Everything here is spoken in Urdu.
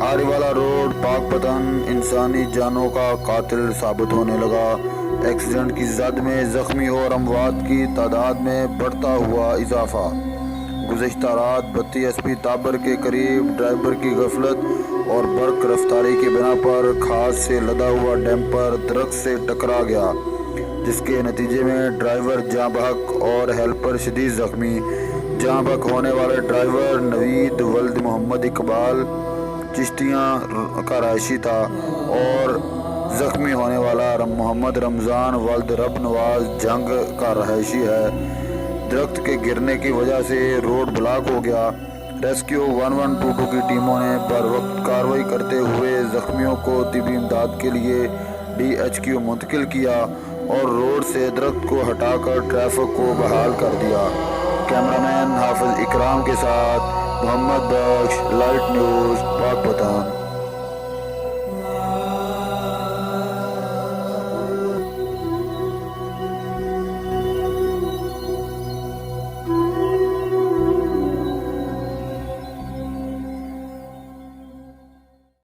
آریوالا روڈ پاک پتن انسانی جانوں کا قاتل ثابت ہونے لگا۔ ایکسیڈنٹ کی زد میں زخمی اور اموات کی تعداد میں بڑھتا ہوا اضافہ۔ گزشتہ رات بتی ایس پی تابر کے قریب ڈرائیور کی غفلت اور برق رفتاری کی بنا پر کھاد سے لدا ہوا ڈیمپر درخت سے ٹکرا گیا، جس کے نتیجے میں ڈرائیور جاں بحق اور ہیلپر شدید زخمی۔ جاں بحق ہونے والے ڈرائیور نوید ولد محمد اقبال چشتیاں کا رہائشی تھا اور زخمی ہونے والا محمد رمضان ولد رب نواز جنگ کا رہائشی ہے۔ درخت کے گرنے کی وجہ سے روڈ بلاک ہو گیا۔ ریسکیو 1122 کی ٹیموں نے بروقت کارروائی کرتے ہوئے زخمیوں کو طبی امداد کے لیے DHQ منتقل کیا اور روڈ سے درخت کو ہٹا کر ٹریفک کو بحال کر دیا۔ کیمرامین حافظ اکرام کے ساتھ محمد بخش، لائٹ نیوز، پاک پتن۔